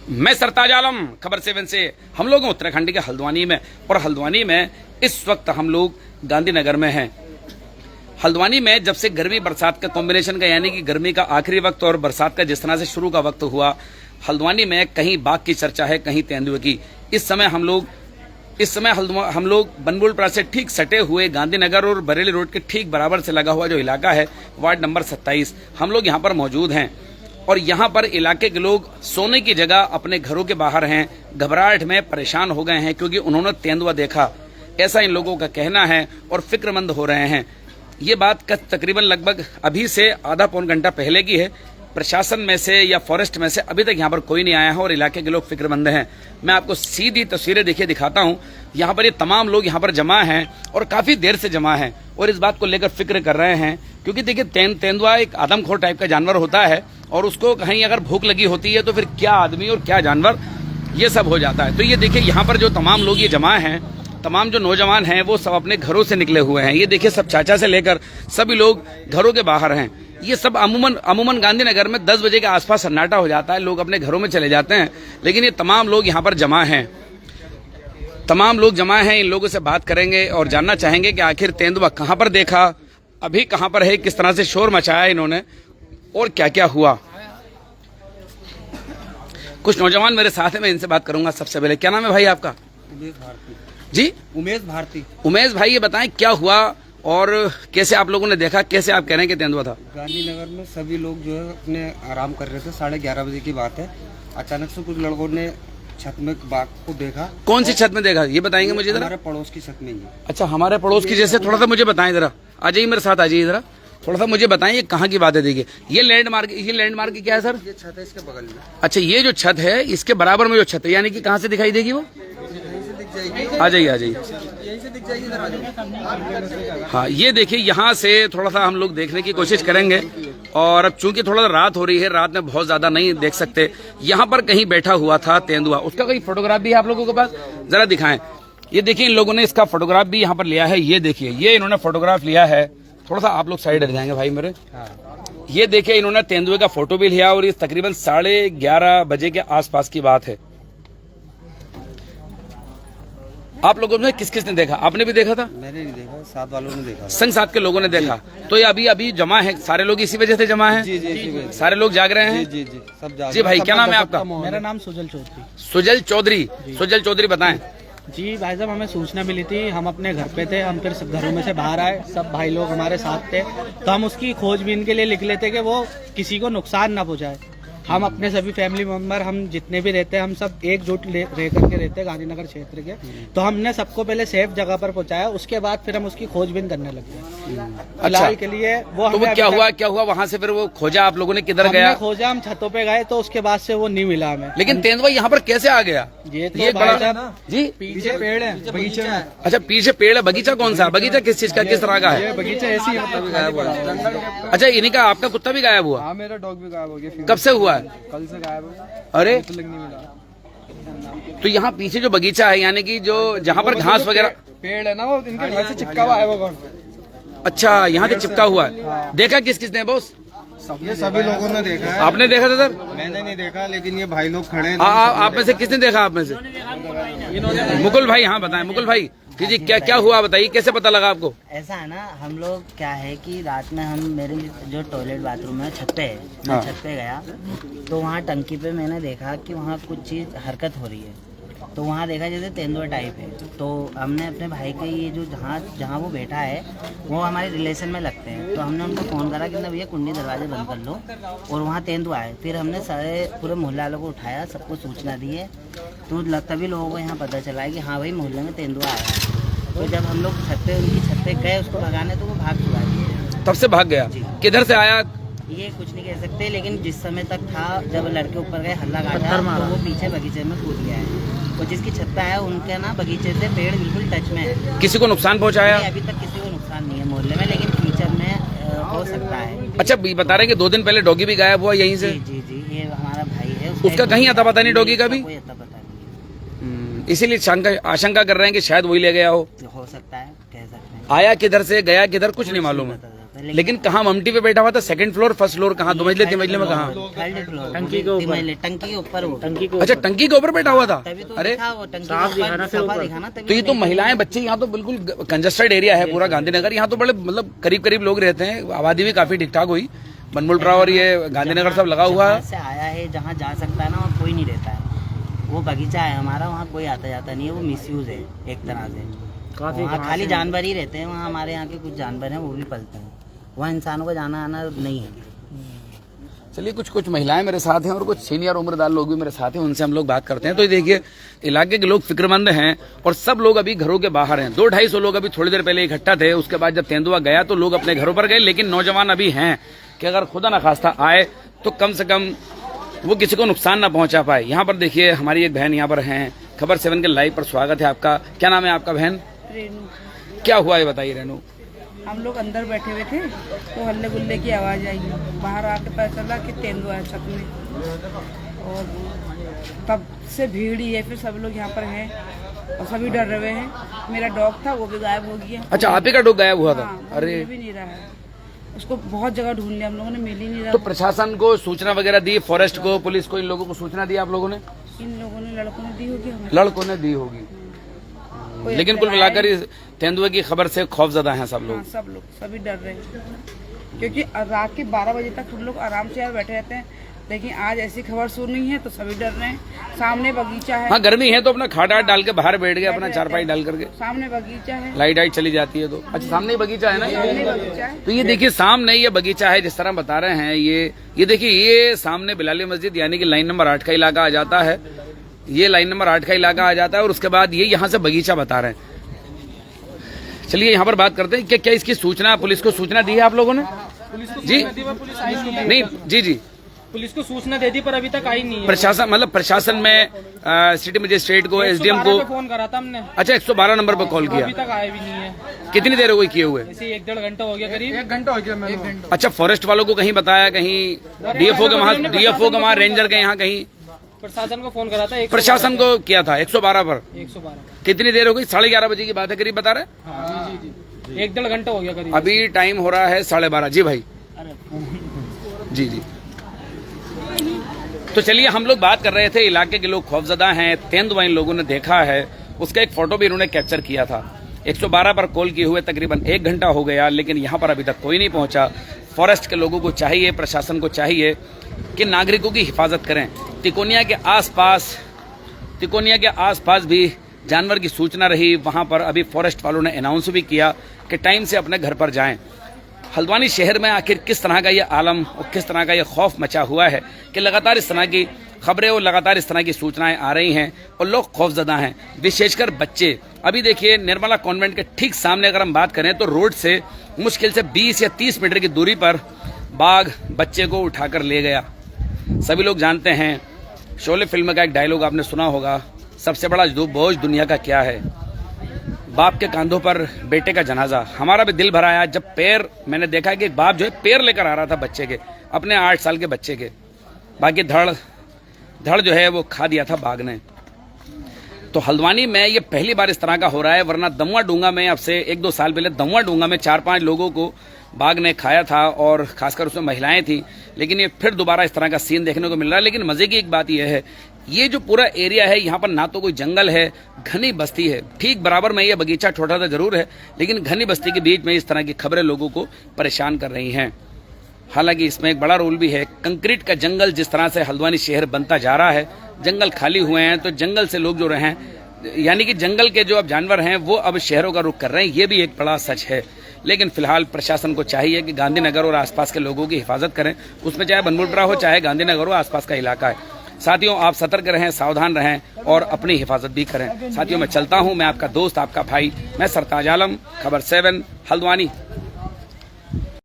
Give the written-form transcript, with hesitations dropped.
मैं सरताज आलम, खबर 7 से हम लोग हैं उत्तराखंड के हल्द्वानी में। और हल्द्वानी में इस वक्त हम लोग गांधीनगर में हैं। हल्द्वानी में जब से गर्मी बरसात का कॉम्बिनेशन का, यानी कि गर्मी का आखिरी वक्त और बरसात का जिस तरह से शुरू का वक्त हुआ, हल्द्वानी में कहीं बाघ की चर्चा है, कहीं तेंदुए की। इस समय हम लोग बनबुलपुरा से ठीक सटे हुए गांधीनगर और बरेली रोड के ठीक बराबर से लगा हुआ जो इलाका है, वार्ड नंबर 27, हम लोग यहाँ पर मौजूद हैं। और यहाँ पर इलाके के लोग सोने की जगह अपने घरों के बाहर हैं, घबराहट में परेशान हो गए हैं क्योंकि उन्होंने तेंदुआ देखा, ऐसा इन लोगों का कहना है और फिक्रमंद हो रहे हैं। ये बात तकरीबन लगभग अभी से आधा पौन घंटा पहले की है। प्रशासन में से या फॉरेस्ट में से अभी तक यहाँ पर कोई नहीं आया है और इलाके के लोग फिक्रमंद हैं। मैं आपको सीधी तस्वीरें देखिए दिखाता हूँ। यहाँ पर ये तमाम लोग यहाँ पर जमा हैं और काफी देर से जमा हैं और इस बात को लेकर फिक्र कर रहे हैं क्योंकि देखिए तेंदुआ एक आदमखोर टाइप का जानवर होता है और उसको कहीं अगर भूख लगी होती है तो फिर क्या आदमी और क्या जानवर, ये सब हो जाता है। तो ये देखिए यहाँ पर जो तमाम लोग ये जमा हैं, तमाम जो नौजवान हैं वो सब अपने घरों से निकले हुए हैं। ये देखिए सब चाचा से लेकर सभी लोग घरों के बाहर हैं। ये सब अमूमन गांधीनगर में 10 बजे के आसपास सन्नाटा हो जाता है, लोग अपने घरों में चले जाते हैं, लेकिन ये तमाम लोग यहाँ पर जमा हैं। तमाम लोग जमा हैं। इन लोगों से बात करेंगे और जानना चाहेंगे कि आखिर तेंदुआ कहाँ पर देखा, अभी कहाँ पर है, किस तरह से शोर मचाया इन्होंने और क्या क्या हुआ। कुछ नौजवान मेरे साथ हैं, मैं इनसे बात करूंगा। सबसे पहले क्या नाम है भाई आपका? उमेश भारती जी, उमेश भारती। उमेश भाई, ये बताएं क्या हुआ और कैसे आप लोगों ने देखा, कैसे आप कह रहे हैं कि तेंदुआ था? गांधीनगर में सभी लोग जो है अपने आराम कर रहे थे, 11:30 बजे की बात है। अचानक से कुछ लड़कों ने छत में बाघ को देखा। कौन सी छत में देखा, ये बताएंगे मुझे जरा? हमारे पड़ोस की छत में ही। अच्छा, हमारे पड़ोस की जैसे, थोड़ा सा मुझे बताएं जरा। आ जाइए मेरे साथ, आ जाइए जरा, थोड़ा सा मुझे बताएं ये कहाँ की बात है। देखिए ये लैंडमार्क क्या है सर? ये छत है इसके बगल में। अच्छा, ये जो छत है इसके बराबर में जो छत है, यानी कि कहाँ से दिखाई देगी वो? आ जाइए आ जाइए, यहीं से दिख जाएगी, इधर आ जाओ। हाँ, ये देखिए यहाँ से थोड़ा सा हम लोग देखने की कोशिश करेंगे। और अब चूंकि थोड़ा रात हो रही है, रात में बहुत ज्यादा नहीं देख सकते। यहाँ पर कहीं बैठा हुआ था तेंदुआ, उसका कोई फोटोग्राफ भी है आप लोगों के पास? जरा दिखाएं। ये देखिए इन लोगों ने इसका फोटोग्राफ भी यहाँ पर लिया है। ये देखिए, ये इन्होंने फोटोग्राफ लिया है। थोड़ा सा आप लोग साइड हट जाएंगे भाई मेरे। ये देखिए इन्होंने तेंदुए का फोटो भी लिया और ये तकरीबन 11:30 बजे के आसपास की बात है। आप लोगों ने किस किस ने देखा? आपने भी देखा था? मैंने नहीं देखा, साथ वालों ने देखा, संग साथ के लोगों ने देखा। तो ये अभी जमा है, सारे लोग इसी वजह से जमा है। जी, सारे लोग जाग रहे हैं। जी सब जाग। जी भाई, क्या नाम है आपका? मेरा नाम सुजल चौधरी। सुजल चौधरी बताएं। जी भाई साहब, हमें सूचना मिली थी, हम अपने घर पे थे, हम फिर घरों में से बाहर आए, सब भाई लोग हमारे साथ थे, तो हम उसकी खोजबीन के लिए निकले थे कि वो किसी को नुकसान ना पहुंचाए। हम अपने सभी फैमिली मेंबर, हम जितने भी रहते हैं, हम सब एकजुट रह करके रहते हैं गांधीनगर क्षेत्र के। तो हमने सबको पहले सेफ जगह पर पहुंचाया, उसके बाद फिर हम उसकी खोजबीन करने लगे। फिलहाल के लिए वो तो क्या हुआ वहाँ से? फिर वो खोजा आप लोगों ने, किधर गया? खोजा, हम छतों पे गए तो उसके बाद से वो नहीं मिला हमें। लेकिन तेंदुआ यहाँ पर कैसे आ गया? ये बड़ा जी, पीछे पेड़ है, बगीचा है। अच्छा, पीछे पेड़ है। बगीचा कौन सा? बगीचा किस चीज का, किस तरह का है? बगीचा ऐसी गायब हुआ। अच्छा, इन्हीं का, आपका कुत्ता भी गायब हुआ? मेरा डॉग भी गायब हो गया। कब से हुआ है? कल से गायब। अरे, नहीं मिला। तो यहाँ पीछे जो बगीचा है, यानी कि जो जहाँ पर घास वगैरह, पेड़ है ना, वो इनके घर से चिपका हुआ है। वो अच्छा, यहाँ से चिपका हुआ है। देखा किस किसने बॉस? ये सभी लोगों ने देखा है। आपने देखा था सर? मैंने नहीं देखा, लेकिन ये भाई लोग खड़े हैं। आप में से किसने देखा? आप में से मुकुल भाई, हाँ बताएं मुकुल भाई कि जी क्या हुआ, बताइए कैसे पता लगा आपको? ऐसा है ना, हम लोग क्या है कि रात में हम, मेरे जो टॉयलेट बाथरूम है छत पे है, मैं छत पे गया तो वहाँ टंकी पे मैंने देखा कि वहाँ कुछ चीज़ हरकत हो रही है। तो वहाँ देखा जैसे तेंदुआ टाइप है। तो हमने अपने भाई के, ये जो जहाँ वो बैठा है वो हमारे रिलेशन में लगते हैं, तो हमने उनको फ़ोन करा कि ना भैया कुंडी दरवाजे बंद कर लो, और वहाँ तेंदुआ है। फिर हमने सारे पूरे मोहल्ले वालों को उठाया, सबको सूचना दी है। तो तभी लोगों को यहाँ पता चला है कि हाँ भाई मोहल्ले में तेंदुआ आया है। तो जब हम लोग उनकी छत पे गए उसको भगाने, तो वो भाग चुका है। तब से भाग गया? किधर से आया ये कुछ नहीं कह सकते, लेकिन जिस समय तक था, जब लड़के ऊपर गए हल्ला काटा, तो वो पीछे बगीचे में कूद गया है। और जिसकी छत पे आया उनके ना बगीचे से पेड़ बिल्कुल टच में है। किसी को नुकसान पहुंचाया? अभी तक किसी को नुकसान नहीं है मोहल्ले में, लेकिन फ्यूचर में हो सकता है। अच्छा, बता रहे हैं कि 2 दिन पहले डॉगी भी गायब हुआ यहीं से? जी, ये हमारा भाई है। उसका कहीं अता पता नहीं, डॉगी का भी कोई अता पता नहीं। इसीलिए आशंका कर रहे हैं कि शायद वही ले गया हो सकता है, कह सकते हैं। आया किधर से, गया किधर, कुछ नहीं मालूम है। लेकिन कहाँ ममटी पे बैठा हुआ था? सेकंड फ्लोर, फर्स्ट फ्लोर, कहाँ? 2 मंजिले 3 मंजिले में कहाँ? थर्ड फ्लोर, टंकी के ऊपर, टंकी के ऊपर वो, टंकी को, अच्छा टंकी के ऊपर बैठा हुआ था। तभी तो अरे दिखा वो टंकी के ऊपर, सफा दिखाना, तो ये तो महिलाएं, बच्चे, यहाँ तो बिल्कुल कंजस्टेड एरिया है पूरा गांधीनगर। यहाँ तो बड़े मतलब करीब करीब लोग रहते हैं, आबादी भी काफी ठीक ठाक हुई। बनमुलपुरा और ये गांधीनगर सब लगा हुआ है। से आया है, जहाँ जा सकता है ना वहाँ कोई नहीं रहता है। वो बगीचा है हमारा, वहाँ कोई आता जाता नहीं है, वो मिसयूज है एक तरह से। वहाँ खाली जानवर ही रहते हैं, वहाँ हमारे यहाँ के कुछ जानवर हैं वो भी पलते हैं, वहाँ इंसानों का जाना आना नहीं है। चलिए कुछ महिलाएं मेरे साथ हैं और कुछ सीनियर उम्रदार लोग भी मेरे साथ हैं, उनसे हम लोग बात करते हैं। तो ये देखिए इलाके के लोग फिक्रमंद हैं और सब लोग अभी घरों के बाहर हैं। 200-250 लोग अभी थोड़ी देर पहले इकट्ठा थे। उसके बाद जब तेंदुआ गया तो लोग अपने घरों पर गए, लेकिन नौजवान अभी हैं कि अगर खुदा न खास्ता आए तो कम से कम वो किसी को नुकसान ना पहुंचा पाए। यहाँ पर देखिए हमारी एक बहन यहाँ पर हैं। खबर 7 के लाइव पर स्वागत है आपका। क्या नाम है आपका बहन? रेनू। क्या हुआ ये बताइए रेनू। हम लोग अंदर बैठे हुए थे तो हल्ले गुल्ले की आवाज़ आई, बाहर आके पता चला कि तेंदुआ है छत में, और तब से भीड़ ही है। फिर सब लोग यहाँ पर हैं और सभी डर रहे हैं। मेरा डॉग था वो भी गायब हो गया। अच्छा आप ही का डॉग गायब हुआ था? हाँ, अरे मिल भी नहीं रहा है, उसको बहुत जगह ढूंढ लिया हम लोगों ने, मिल ही नहीं रहा। तो प्रशासन को सूचना वगैरह दी, फॉरेस्ट को, पुलिस को, इन लोगों को सूचना दी आप लोगों ने? इन लोगों ने, लड़कों ने दी होगी हमें। लड़कों ने दी होगी, लेकिन कुल मिलाकर इस तेंदुए की खबर से खौफजदा हैं सब लोग। हाँ, सब लोग सभी डर रहे हैं, क्योंकि रात के 12 बजे तक हम लोग आराम से यार बैठे रहते हैं, लेकिन आज ऐसी खबर सुनी है तो सभी डर रहे हैं। सामने बगीचा है। हाँ गर्मी है तो अपना खाट डाल के बाहर बैठ गए, अपना चारपाई डाल करके। सामने बगीचा है, लाइट चली जाती है तो। अच्छा सामने ही बगीचा है ना? सामने बगीचा है। तो ये देखिए सामने ये बगीचा है जिस तरह बता रहे हैं। ये देखिए ये सामने बिलाली मस्जिद यानी कि लाइन नंबर 8 का इलाका आ जाता है। ये लाइन नंबर 8 का इलाका आ जाता है और उसके बाद ये यहाँ से बगीचा बता रहे हैं। चलिए यहाँ पर बात करते हैं कि क्या इसकी सूचना पुलिस को सूचना दी है आप लोगों ने? जी नहीं, जी पुलिस को सूचना दे दी पर अभी तक आई नहीं है। प्रशासन मतलब प्रशासन में सिटी मजिस्ट्रेट को, एसडीएम को फोन करा था हमने। अच्छा 112 नंबर पर कॉल किया, अभी तक आया भी नहीं है। कितनी देर हो गई किए हुए? ऐसे 1-1.5 घंटा हो गया, करीब 1 घंटा हो गया। अच्छा फॉरेस्ट वालों को कहीं बताया, कहीं डीएफओ के वहाँ रेंजर के यहाँ कहीं? प्रशासन को फोन करा था, प्रशासन को किया था 112 पर। 112 कितनी देर हो गई? 11:30 बजे की बात है करीब बता रहे? हाँ, जी 1-1.5 घंटा हो गया करीब। अभी टाइम हो रहा है 12:30। जी भाई जी। तो चलिए हम लोग बात कर रहे थे, इलाके के लोग खौफजदा हैं, तेंदुआ इन लोगों ने देखा है, उसका एक फोटो भी इन्होंने कैप्चर किया था। 112 पर कॉल किए हुए तकरीबन 1 घंटा हो गया, लेकिन यहाँ पर अभी तक कोई नहीं पहुंचा। फॉरेस्ट के लोगों को चाहिए, प्रशासन को चाहिए कि नागरिकों की हिफाजत करें। तिकोनिया के आसपास भी जानवर की सूचना रही, वहां पर अभी फॉरेस्ट वालों ने अनाउंस भी किया कि टाइम से अपने घर पर जाएं। हल्द्वानी शहर में आखिर किस तरह का ये आलम और किस तरह का ये खौफ मचा हुआ है कि लगातार इस तरह की खबरें और लगातार इस तरह की सूचनाएं आ रही हैं और लोग खौफजदा हैं, विशेषकर बच्चे। अभी देखिए निर्मला कॉन्वेंट के ठीक सामने अगर हम बात करें तो रोड से मुश्किल से 20 या 30 मीटर की दूरी पर बाघ बच्चे को उठाकर ले गया। सभी लोग जानते हैं, शोले फिल्म का एक डायलॉग आपने सुना होगा, सबसे बड़ा बोझ दुनिया का क्या है? बाप के कंधों पर बेटे का जनाजा। हमारा भी दिल भरा आया जब मैंने देखा कि एक बाप जो है पैर लेकर आ रहा था बच्चे के, अपने 8 साल के बच्चे के, बाकी धड़ जो है वो खा दिया था बाघ ने। तो हल्द्वानी में ये पहली बार इस तरह का हो रहा है, वरना दमुआ डूंगा में अब से 1-2 साल पहले दमुआ डूंगा में 4-5 लोगों को बाघ ने खाया था और खासकर उसमें महिलाएं थी। लेकिन ये फिर दोबारा इस तरह का सीन देखने को मिल रहा है। लेकिन मजे की एक बात यह है, ये जो पूरा एरिया है यहाँ पर ना तो कोई जंगल है, घनी बस्ती है। ठीक बराबर में ये बगीचा छोटा सा जरूर है, लेकिन घनी बस्ती के बीच में इस तरह की खबरें लोगों को परेशान कर रही हैं। हालांकि इसमें एक बड़ा रोल भी है, कंक्रीट का जंगल जिस तरह से हल्द्वानी शहर बनता जा रहा है, जंगल खाली हुए हैं तो जंगल से लोग जो रहे हैं, यानी कि जंगल के जो अब जानवर हैं वो अब शहरों का रुख कर रहे हैं। ये भी एक बड़ा सच है। लेकिन फिलहाल प्रशासन को चाहिए कि गांधीनगर और आसपास के लोगों की हिफाजत करें, उसमें चाहे बनमुलपुरा हो चाहे गांधीनगर हो, आसपास का इलाका है। साथियों आप सतर्क रहें, सावधान रहें और अपनी हिफाजत भी करें। साथियों मैं चलता हूं, मैं आपका दोस्त, आपका भाई, मैं सरताज आलम, खबर 7 हल्द्वानी।